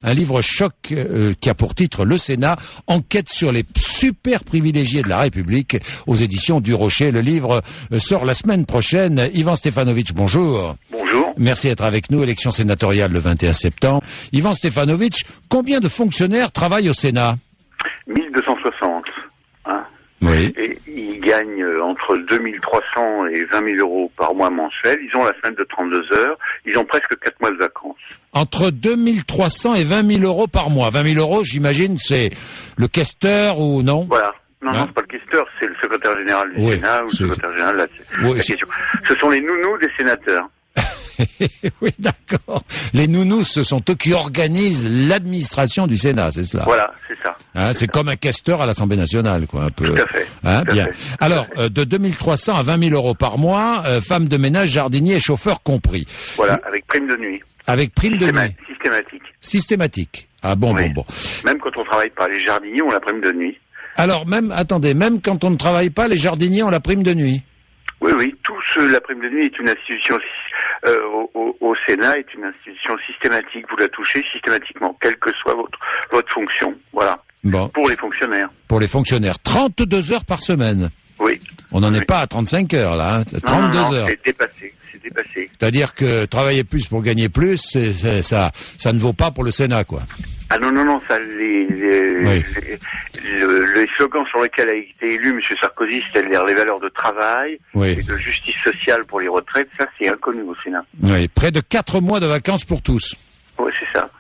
Un livre choc qui a pour titre Le Sénat, enquête sur les super privilégiés de la République aux éditions du Rocher. Le livre sort la semaine prochaine. Ivan Stefanovic, bonjour. Bonjour. Merci d'être avec nous. Élection sénatoriale le 21 septembre. Ivan Stefanovic, combien de fonctionnaires travaillent au Sénat? 1260. Hein. Oui. Et ils gagnent entre 2300 et 20 000 euros par mois mensuel. Ils ont la semaine de 32 heures. Ils ont presque 4 mois de vacances. Entre 2300 et 20 000 euros par mois. 20 000 euros, j'imagine, c'est le questeur ou non? Voilà. Non, c'est pas le questeur, c'est le secrétaire général du Sénat ou le secrétaire général de la question. Ce sont les nounous des sénateurs. Oui, d'accord. Les nounous, ce sont eux qui organisent l'administration du Sénat, c'est cela? Voilà, c'est ça. Hein, c'est comme un questeur à l'Assemblée nationale, quoi, un peu. Tout à fait. Hein, tout bien. à fait. Alors, de 2300 à 20 000 euros par mois, femme de ménage, jardinier et chauffeur compris. Voilà, avec prime de nuit. Avec prime de nuit. Systématique. Systématique. Ah bon, oui. bon. Même quand on travaille pas, les jardiniers ont la prime de nuit. Alors, même quand on ne travaille pas, les jardiniers ont la prime de nuit. Oui, la prime de nuit est une institution au Sénat, est une institution systématique. Vous la touchez systématiquement, quelle que soit votre fonction. Voilà. Bon. Pour les fonctionnaires. Pour les fonctionnaires. 32 heures par semaine. Oui. On n'en est pas à 35 heures, là. Hein. 32 heures. C'est dépassé. C'est-à-dire que travailler plus pour gagner plus, ça ne vaut pas pour le Sénat, quoi. Ah non, ça, les slogans sur lesquels a été élu M. Sarkozy, c'est-à-dire les valeurs de travail et de justice sociale pour les retraites, ça c'est inconnu au Sénat. Oui, près de 4 mois de vacances pour tous. Oui, c'est ça.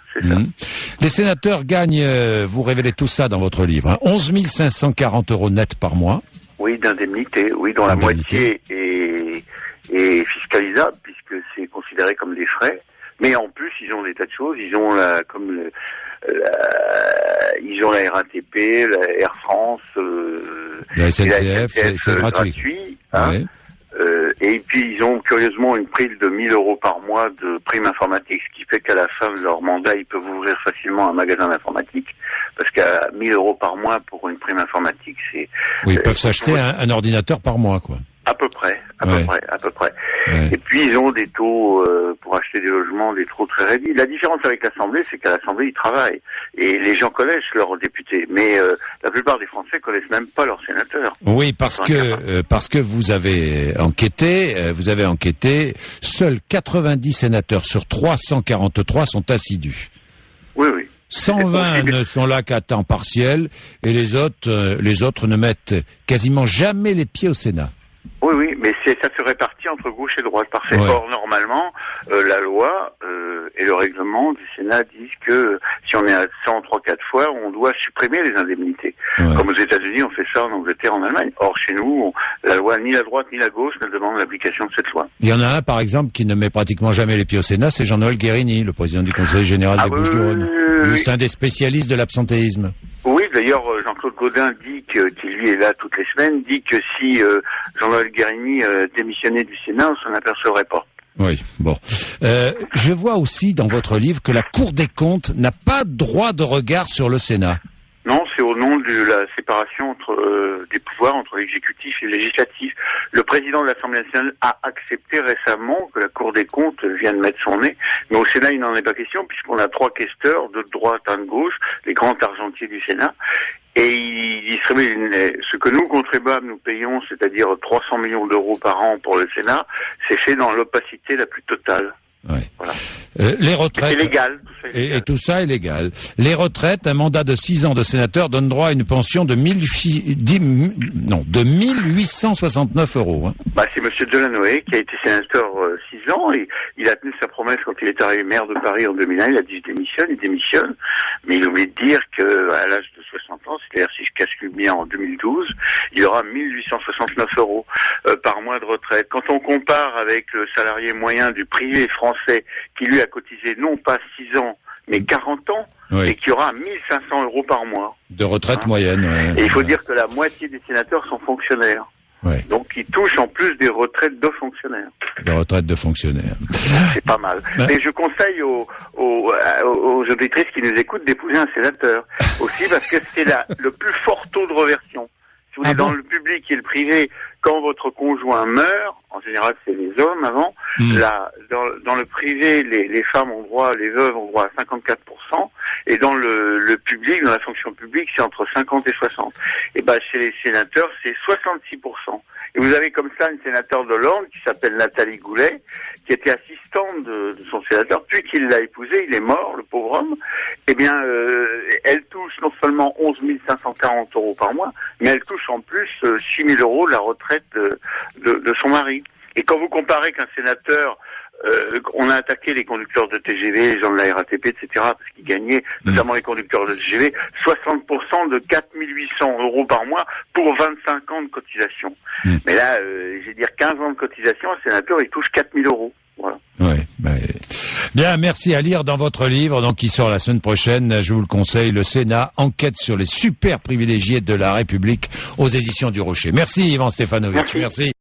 Les sénateurs gagnent, vous révélez tout ça dans votre livre, hein, 11 540 euros net par mois. Oui, d'indemnité, dont la moitié est fiscalisable, puisque c'est considéré comme des frais. Mais en plus, ils ont des tas de choses. Ils ont ils ont la RATP, la Air France, la SNCF, c'est gratuit. Hein. Oui. Et puis ils ont curieusement une prime de 1 000 euros par mois de prime informatique, ce qui fait qu'à la fin de leur mandat, ils peuvent ouvrir facilement un magasin d'informatique, parce qu'à 1 000 euros par mois pour une prime informatique, c'est... Oui, ils peuvent s'acheter un ordinateur par mois, quoi. À peu près. Ouais. Et puis ils ont des taux pour acheter des logements, des taux très réduits. La différence avec l'Assemblée, c'est qu'à l'Assemblée ils travaillent et les gens connaissent leurs députés, mais la plupart des Français connaissent même pas leurs sénateurs. Oui, parce que vous avez enquêté, seuls 90 sénateurs sur 343 sont assidus. Oui. 120 ne sont là qu'à temps partiel et les autres ne mettent quasiment jamais les pieds au Sénat. Oui, mais ça se répartit entre gauche et droite, parfait. Ouais. Or, normalement, la loi et le règlement du Sénat disent que si on est à 103-4 fois, on doit supprimer les indemnités. Ouais. Comme aux États-Unis, on fait ça en Angleterre, en Allemagne. Or, chez nous, la loi, ni la droite ni la gauche ne demande l'application de cette loi. Il y en a un, par exemple, qui ne met pratiquement jamais les pieds au Sénat, c'est Jean-Noël Guérini, le président du Conseil général des Bouches-du-Rhône. C'est un des spécialistes de l'absentéisme. Oui, d'ailleurs, Jean-Claude Gaudin dit qui lui est là toutes les semaines, dit que si Jean-Noël Guérini démissionnait du Sénat, on s'en apercevrait pas. Oui, bon. Je vois aussi dans votre livre que la Cour des comptes n'a pas droit de regard sur le Sénat. Non, c'est au nom de la séparation des pouvoirs entre l'exécutif et le législatif. Le président de l'Assemblée nationale a accepté récemment que la Cour des comptes vienne mettre son nez, mais au Sénat, il n'en est pas question, puisqu'on a 3 questeurs, de droite, un de gauche, les grands argentiers du Sénat, et ils distribuent ce que nous, contribuables, nous payons, c'est-à-dire 300 millions d'euros par an pour le Sénat, c'est fait dans l'opacité la plus totale. Ouais. Voilà. Les retraites. C'est légal. Et tout ça est légal. Les retraites, un mandat de 6 ans de sénateur donne droit à une pension de 1869 euros. Hein. C'est monsieur Delanoë qui a été sénateur 6 ans et il a tenu sa promesse quand il est arrivé maire de Paris en 2001. Il a dit il démissionne, mais il oublie de dire que à l'âge de 60 ans, c'est-à-dire si je calcule bien en 2012, il aura 1869 euros par mois de retraite. Quand on compare avec le salarié moyen du privé français qui lui a cotisé non pas 6 ans mais 40 ans, et qui aura 1500 euros par mois. De retraite moyenne. Ouais. Et il faut dire que la moitié des sénateurs sont fonctionnaires. Ouais. Donc ils touchent en plus des retraites de fonctionnaires. Des retraites de fonctionnaires. C'est pas mal. Mais je conseille aux auditrices qui nous écoutent d'épouser un sénateur. Aussi parce que c'est le plus fort taux de reversion. Si vous êtes dans le public et le privé, quand votre conjoint meurt, en général c'est les hommes avant, dans le privé, les femmes ont droit, les veuves ont droit à 54%, Et dans le public, dans la fonction publique, c'est entre 50 et 60. Et ben, chez les sénateurs, c'est 66%. Et vous avez comme ça une sénateur de l'Orne qui s'appelle Nathalie Goulet, qui était assistante de son sénateur, puis qu'il l'a épousé, il est mort, le pauvre homme. Eh bien, elle touche non seulement 11 540 € par mois, mais elle touche en plus 6 000 € de la retraite de son mari. Et quand vous comparez qu'un sénateur, on a attaqué les conducteurs de TGV, les gens de la RATP, etc., parce qu'ils gagnaient, notamment les conducteurs de TGV, 60% de 4 800 € par mois pour 25 ans de cotisation. Mais là, je vais dire 15 ans de cotisation, un sénateur, il touche 4 000 €. Voilà. Ouais, bien, merci. À lire dans votre livre, donc qui sort la semaine prochaine, je vous le conseille, le Sénat, enquête sur les super privilégiés de la République, aux éditions du Rocher. Merci Yvan Stefanovic. Merci.